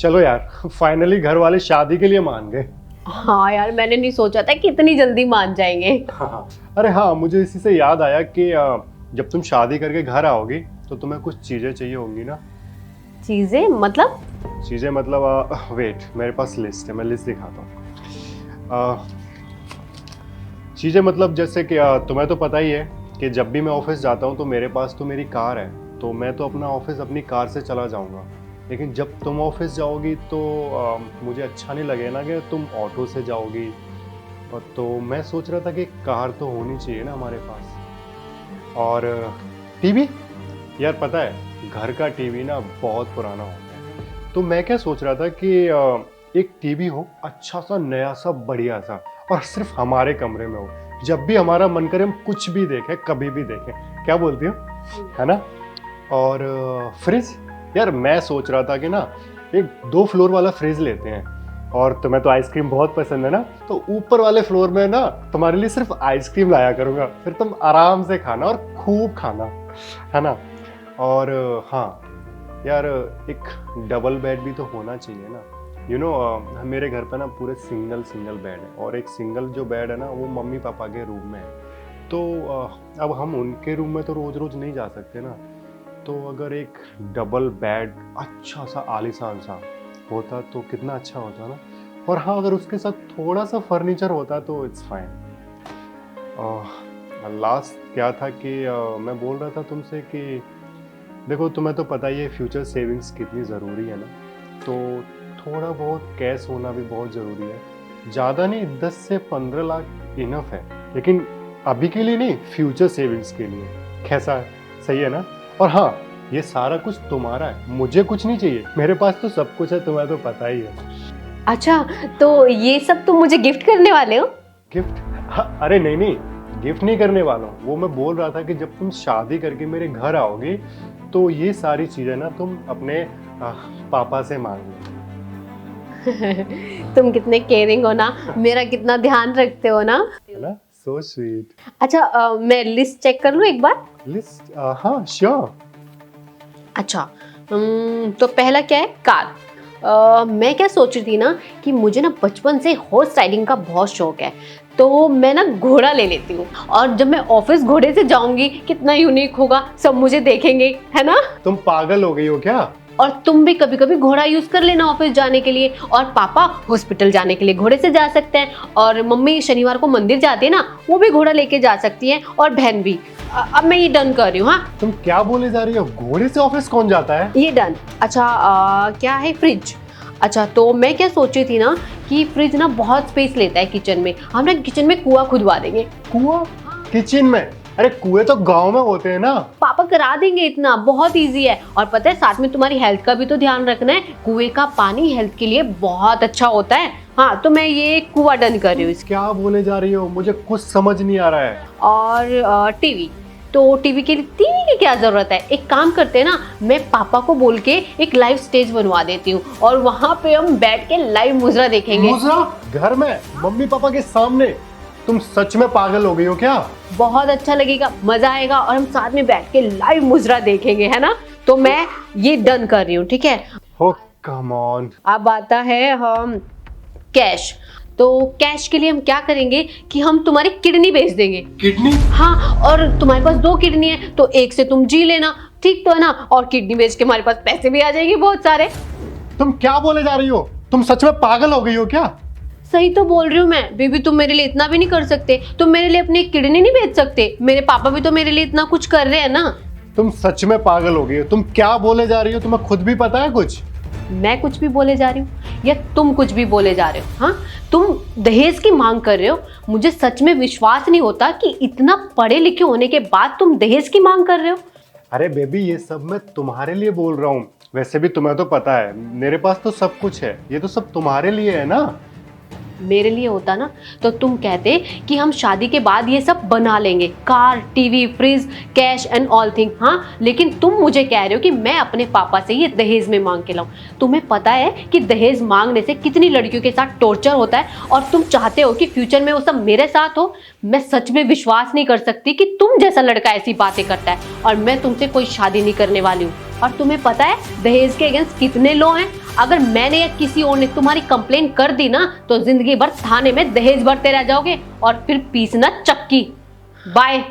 चलो यार, फाइनली घर वाले शादी के लिए मान गए। हाँ यार, मैंने नहीं सोचा था कि इतनी जल्दी मान जाएंगे। हाँ, अरे हाँ, मुझे इसी से याद आया कि जब तुम शादी करके घर आओगी तो तुम्हें कुछ चीजें चाहिए होंगी ना। चीजें मतलब? चीजें मतलब वेट, मेरे पास लिस्ट है, मैं लिस्ट दिखाता हूँ। चीजें मतलब जैसे कि तुम्हें तो पता ही है कि जब भी मैं ऑफिस जाता हूँ तो मेरे पास तो मेरी कार है, तो मैं तो अपना ऑफिस अपनी कार से चला जाऊँगा। लेकिन जब तुम ऑफिस जाओगी तो मुझे अच्छा नहीं लगेगा ना कि तुम ऑटो से जाओगी। और तो मैं सोच रहा था कि कार तो होनी चाहिए ना हमारे पास। और टीवी, यार पता है घर का टीवी ना बहुत पुराना होता है, तो मैं क्या सोच रहा था कि एक टीवी हो अच्छा सा, नया सा, बढ़िया सा, और सिर्फ हमारे कमरे में हो। जब भी हमारा मन करे हम कुछ भी देखें, कभी भी देखें। क्या बोलती हो, है ना? और फ्रिज, यार मैं सोच रहा था कि ना एक 2 फ्लोर वाला फ्रिज लेते हैं। और तुम्हें तो आइसक्रीम बहुत पसंद है ना, तो ऊपर वाले फ्लोर में ना तुम्हारे लिए सिर्फ आइसक्रीम लाया करूंगा, फिर तुम आराम से खाना और खूब खाना, है ना? और हाँ यार, एक डबल बेड भी तो होना चाहिए ना। मेरे घर पे ना पूरे सिंगल बेड है, और एक सिंगल जो बेड है ना वो मम्मी पापा के रूम में है। तो अब हम उनके रूम में तो रोज रोज नहीं जा सकते ना, तो अगर एक डबल बेड अच्छा सा आलीशान सा होता तो कितना अच्छा होता ना। और हाँ, अगर उसके साथ थोड़ा सा फर्नीचर होता तो इट्स फाइन। लास्ट क्या था कि मैं बोल रहा था तुमसे कि देखो, तुम्हें तो पता ही है फ्यूचर सेविंग्स कितनी ज़रूरी है ना, तो थोड़ा बहुत कैश होना भी बहुत ज़रूरी है। ज़्यादा नहीं, 10 से 15 लाख इनफ है, लेकिन अभी के लिए नहीं, फ्यूचर सेविंग्स के लिए। कैसा है, सही है ना? और हाँ, ये सारा कुछ तुम्हारा है, मुझे कुछ नहीं चाहिए, मेरे पास तो सब कुछ है, तुम्हें तो पता ही है। अच्छा, तो ये सब तुम मुझे गिफ्ट करने वाले हो? गिफ्ट? हाँ, अरे नहीं, गिफ्ट नहीं करने वाला हूँ। वो मैं बोल रहा था कि जब तुम शादी करके मेरे घर आओगे तो ये सारी चीजें ना तुम अपने पापा से मांग लो। तुम कितने केयरिंग हो ना, मेरा कितना ध्यान रखते हो ना। है ना? So sweet. अच्छा, मैं लिस्ट चेक कर लूं एक बार? लिस्ट? हाँ श्योर। अच्छा, तो पहला क्या है? कार। मैं क्या सोच रही थी ना कि मुझे ना बचपन से हॉर्स राइडिंग का बहुत शौक है, तो मैं ना घोड़ा ले लेती हूँ, और जब मैं ऑफिस घोड़े से जाऊंगी कितना यूनिक होगा, सब मुझे देखेंगे, है ना? तुम पागल हो गई हो क्या? और तुम भी कभी कभी घोड़ा यूज कर लेना ऑफिस जाने के लिए, और पापा हॉस्पिटल जाने के लिए घोड़े से जा सकते हैं, और मम्मी शनिवार को मंदिर जाती है ना, वो भी घोड़ा लेके जा सकती है, और बहन भी। अब मैं ये डन कर रही हूँ। हाँ, तुम क्या बोले जा रही हो? घोड़े से ऑफिस कौन जाता है? ये डन। अच्छा, क्या है? फ्रिज। अच्छा, तो मैं क्या सोच रही थी ना कि फ्रिज ना बहुत स्पेस लेता है किचन में, हम ना किचन में कुआं खुदवा देंगे। कुआं किचन में? अरे कुएं तो गांव में होते हैं ना। पापा करा देंगे, इतना बहुत इजी है। और पता है, साथ में तुम्हारी हेल्थ का भी तो ध्यान रखना है, कुएं का पानी हेल्थ के लिए बहुत अच्छा होता है। हाँ, तो मैं ये कुआं डन कर रही हूँ। क्या बोले जा रही हो? मुझे कुछ समझ नहीं आ रहा है। और टीवी, तो टीवी के लिए टीवी की क्या जरूरत है? एक काम करते हैं ना, मैं पापा को बोल के एक लाइव स्टेज बनवा देती हूँ, और वहां पे हम बैठ के लाइव मुजरा देखेंगे। मुजरा? घर में मम्मी पापा के सामने? तुम सच में पागल हो गई हो क्या? बहुत अच्छा लगेगा, मजा आएगा, और हम साथ में बैठ के लाइव मुजरा देखेंगे, है ना? तो मैं ये डन कर रही हूँ, ठीक है? Oh, come on. अब आता है हम कैश। तो कैश के लिए हम क्या करेंगे कि हम तुम्हारी किडनी बेच देंगे। किडनी? हाँ, और तुम्हारे पास 2 किडनी है, तो एक से तुम जी लेना, ठीक तो है ना? और किडनी बेच के हमारे पास पैसे भी आ जाएंगे बहुत सारे। तुम क्या बोले जा रही हो? तुम सच में पागल हो गई हो क्या? सही तो बोल रही हूँ मैं बेबी, तुम मेरे लिए इतना भी नहीं कर सकते? तुम मेरे लिए अपनी किडनी नहीं बेच सकते? मेरे पापा भी तो मेरे लिए इतना कुछ कर रहे हैं ना। तुम सच में पागल हो गई हो। तुम क्या बोले जा रही हो? तुम्हें खुद भी पता है कुछ? मैं कुछ भी बोले जा रही हूँ या तुम कुछ भी बोले जा रहे हो? हाँ, तुम दहेज की मांग कर रहे हो। मुझे सच में विश्वास नहीं होता कि इतना पढ़े लिखे होने के बाद तुम दहेज की मांग कर रहे हो। अरे बेबी, ये सब मैं तुम्हारे लिए बोल रहा हूँ। वैसे भी तुम्हें तो पता है मेरे पास तो सब कुछ है, ये तो सब तुम्हारे लिए है ना। मेरे लिए होता ना तो तुम कहते कि हम शादी के बाद ये सब बना लेंगे, car, TV, fridge, cash and all thing. हाँ, लेकिन तुम मुझे कह रहे हो कि मैं अपने पापा से ये दहेज में मांग के लाऊं। तुम्हें पता है कि दहेज मांगने से कितनी लड़कियों के साथ टॉर्चर होता है, और तुम चाहते हो कि फ्यूचर में वो सब मेरे साथ हो। मैं सच में विश्वास नहीं कर सकती कि तुम जैसा लड़का ऐसी बातें करता है, और मैं तुमसे कोई शादी नहीं करने वाली हूँ। और तुम्हें पता है दहेज के अगेंस्ट कितने लॉ हैं, अगर मैंने या किसी और ने तुम्हारी कंप्लेन कर दी ना तो जिंदगी भर थाने में दहेज भरते रह जाओगे और फिर पीसना चक्की। बाय।